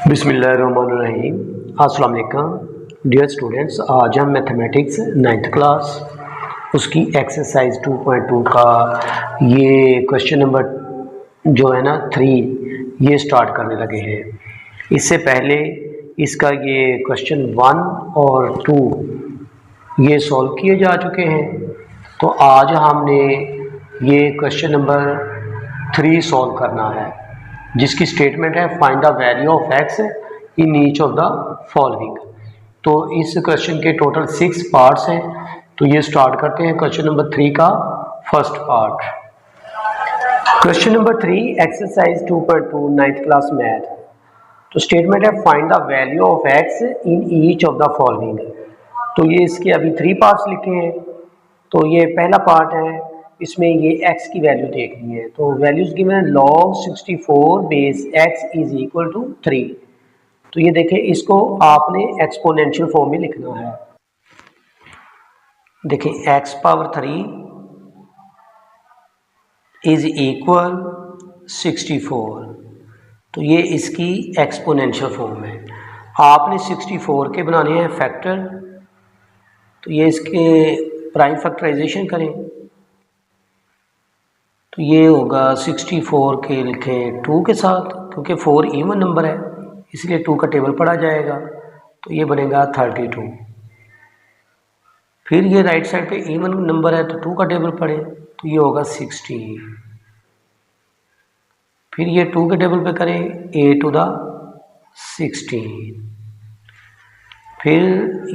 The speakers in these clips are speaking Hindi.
बिस्मिल्लाहिर्रहमानिर्रहीम। अस्सलाम वालेकुम डियर स्टूडेंट्स, आज हम मैथमेटिक्स 9th क्लास उसकी एक्सरसाइज 2.2 का ये क्वेश्चन नंबर जो है ना 3 ये स्टार्ट करने लगे हैं। इससे पहले इसका ये क्वेश्चन 1 और 2 ये सॉल्व किए जा चुके हैं। तो आज हमने ये क्वेश्चन नंबर 3 सॉल्व करना है, जिसकी स्टेटमेंट है find the value of x in each of the following. तो इस क्वेश्चन के टोटल 6 पार्ट्स हैं। तो ये स्टार्ट करते हैं क्वेश्चन नंबर 3 का first part. Question number 3 exercise 2.2 9th class math. तो स्टेटमेंट है find the value of x in each of the following. तो ये इसके अभी 3 पार्ट्स लिखे हैं। तो ये पहला पार्ट है, इसमें ये x की वैल्यू देखनी है। तो वैल्यूज गिवन है log 64 base x is equal to 3। तो ये देखें, इसको आपने एक्सपोनेंशियल फॉर्म में लिखना है। देखें x पावर 3 इज इक्वल 64। तो ये इसकी एक्सपोनेंशियल फॉर्म है। आपने 64 के बनाने हैं फैक्टर। तो ये इसके प्राइम फैक्टराइजेशन करें तो ये होगा 64 के लिखें 2 के साथ, क्योंकि 4 इवन नंबर है इसलिए 2 का टेबल पढ़ा जाएगा। तो ये बनेगा 32। फिर ये राइट साइड पे इवन नंबर है तो 2 का टेबल पढ़े तो ये होगा 60। फिर ये 2 के टेबल पे करें a टू द 16। फिर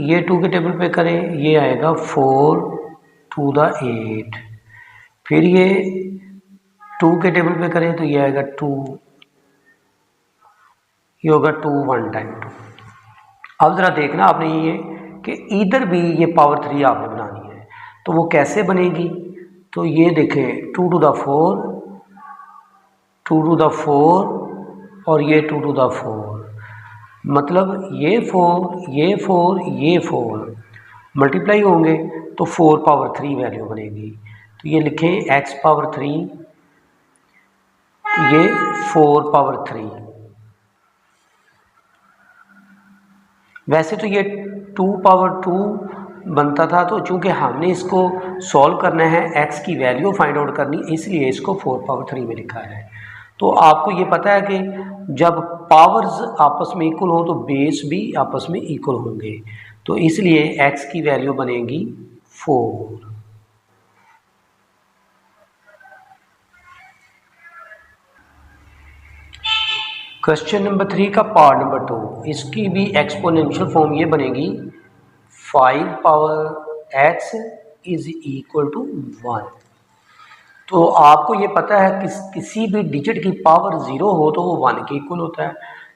ये 2 के टेबल पे करें, ये आएगा 4 टू द 8। फिर ये 2 के टेबल पे करें तो ये आएगा 2, ये होगा 2 1 टाइम 2। अब ज़रा देखना आपने ये कि इधर भी ये पावर 3 आपने बनानी है। तो वो कैसे बनेगी? तो ये देखें 2 टू द 4, 2 टू द 4 और ये 2 टू द 4, मतलब ये 4 ये 4 ये 4 मल्टीप्लाई होंगे तो 4 पावर 3 वैल्यू बनेगी। तो ये लिखें x पावर 3, ये 4 पावर 3। वैसे तो ये 2 पावर 2 बनता था, तो चूंकि हमने इसको सॉल्व करना है, x की वैल्यू फाइंड आउट करनी, इसलिए इसको 4 पावर 3 में लिखा है। तो आपको ये पता है कि जब पावर्स आपस में इक्वल हो तो बेस भी आपस में इक्वल होंगे। तो इसलिए x की वैल्यू बनेगी 4। क्वेश्चन नंबर 3 का पार्ट नंबर 2, इसकी भी एक्सपोनेंशियल फॉर्म ये बनेगी 5 power x is equal to 1। तो आपको ये पता है कि किसी भी डिजिट की पावर 0 हो तो वो 1 के इक्वल होता है।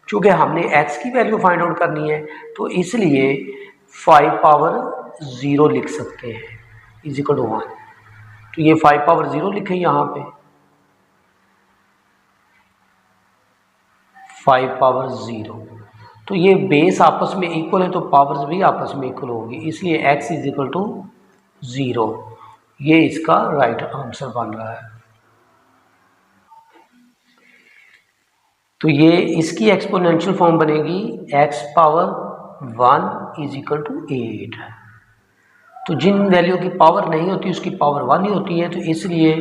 चूँकि हमने x की वैल्यू फाइंड आउट करनी है तो इसलिए 5 पावर 0 लिख सकते हैं इज इक्वल टू 1। तो ये 5 पावर 0 लिखें यहाँ पे, 5 पावर 0। तो ये बेस आपस में इक्वल है तो पावर्स भी आपस में इक्वल होगी, इसलिए x इज इक्वल टू 0। ये इसका राइट आंसर बन रहा है। तो ये इसकी एक्सपोनेंशियल फॉर्म बनेगी x power 1 is equal to 8। तो जिन वैल्यू की पावर नहीं होती उसकी पावर 1 ही होती है, तो इसलिए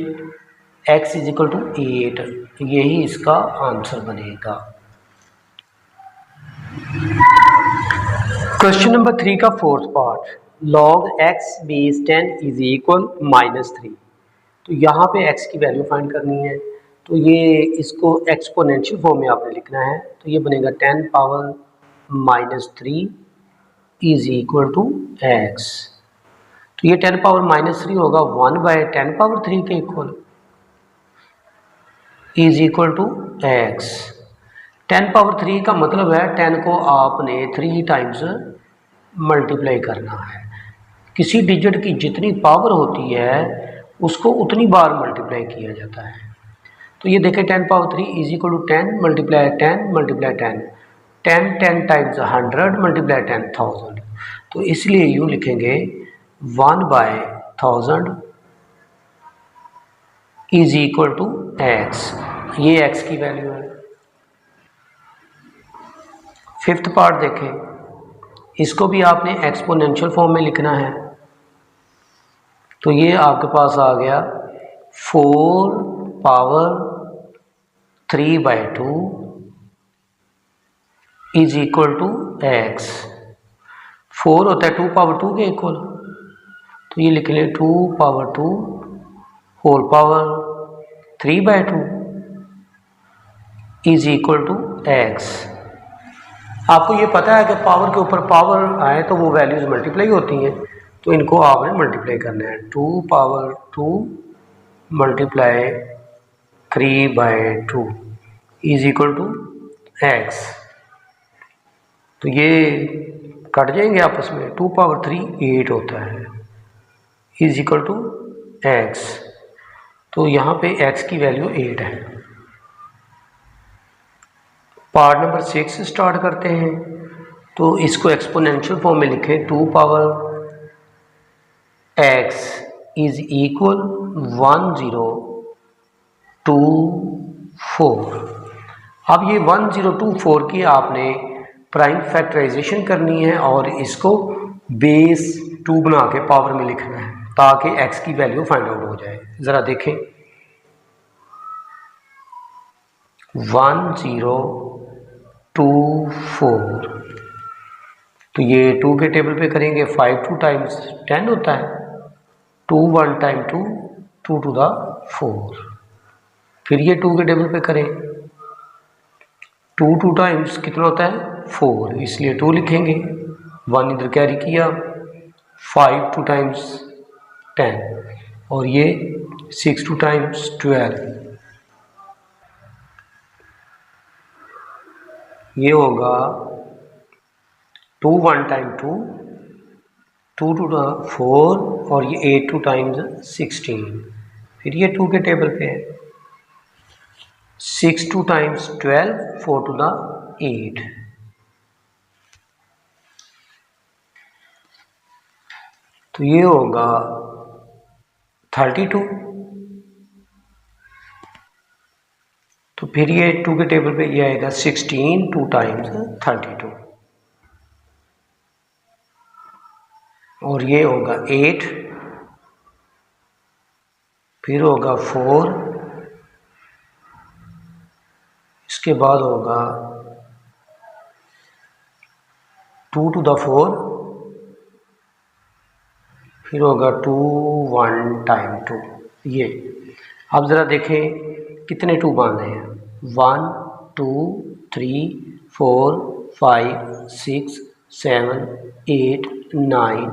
x इज इक्वल टू 8 यही इसका आंसर बनेगा। क्वेश्चन नंबर 3 का fourth part, log x base 10 is equal -3। तो यहाँ पे x की वैल्यू फाइंड करनी है। तो ये इसको एक्सपोनेंशियल फॉर्म में आपने लिखना है। तो ये बनेगा 10 power -3 is equal to x। तो ये 10 पावर -3 होगा 1/10 पावर 3 के equal is equal to x। 10 power 3 का मतलब है 10 को आपने 3 टाइम्स मल्टीप्लाई करना है। किसी डिजिट की जितनी पावर होती है उसको उतनी बार मल्टीप्लाई किया जाता है। तो ये देखें 10 power 3 is equal to 10 multiply 10 multiply 10, 10 times 100 multiply 10,000। तो इसलिए यूँ लिखेंगे 1/1000 इज इक्वल टू x। ये x की वैल्यू है। फिफ्थ पार्ट देखें, इसको भी आपने एक्सपोनेंशियल फॉर्म में लिखना है। तो ये आपके पास आ गया 4 power 3/2 is equal to x. 4 होता है 2 पावर 2 के इक्वल, तो ये लिख लें 2 power 2 whole power 3/2 is equal to x. आपको ये पता है कि पावर के ऊपर पावर आए तो वो वैल्यूज मल्टीप्लाई होती हैं, तो इनको आपने मल्टीप्लाई करना है। 2 power 2 multiply 3/2 is equal to x. तो ये कट जाएंगे आपस में। 2 पावर 3 8 होता है इज इक्वल टू एक्स। तो यहाँ पे एक्स की वैल्यू 8 है। पार्ट नंबर 6 स्टार्ट करते हैं। तो इसको एक्सपोनेंशियल फॉर्म में लिखें। 2 पावर एक्स इज इक्वल 1024। अब ये 1024 की आपने प्राइम फैक्टराइजेशन करनी है और इसको बेस 2 बना के पावर में लिखना है ताकि x की वैल्यू फाइंड आउट हो जाए। ज़रा देखें, 1024, तो ये 2 के टेबल पे करेंगे। 5 2 टाइम्स 10 होता है, 2 1 टाइम 2 2 टू द 4। फिर ये 2 के टेबल पे करें, 2 2 टाइम्स कितना होता है 4, इसलिए 2 लिखेंगे। 1 इधर कैरी किया, 5 2 टाइम्स 10 और ये 6 2 टाइम्स 12। ये होगा 2 1 टाइम 2 2 टू द 4 और ये 8 2 टाइम्स 16। फिर ये 2 के टेबल पे है, 6 2 टाइम्स 12 4 टू द 8। तो ये होगा 32। तो फिर ये 2 के टेबल पे ये आएगा 16 2 टाइम्स 32 और ये होगा 8। फिर होगा 4, इसके बाद होगा 2 टू द 4, फिर होगा 2 1 टाइम 2। ये अब ज़रा देखें कितने 2 बांधे हैं। 1 2 3 4 5 6 7 8 9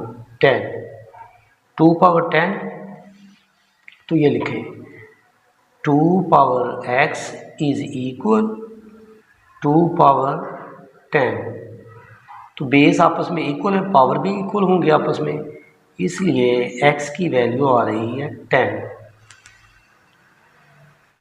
10। 2 पावर 10, तो ये लिखें 2 power x is equal 2 power 10। तो बेस आपस में इक्वल है, पावर भी इक्वल होंगे आपस में, इसलिए x की वैल्यू आ रही है 10।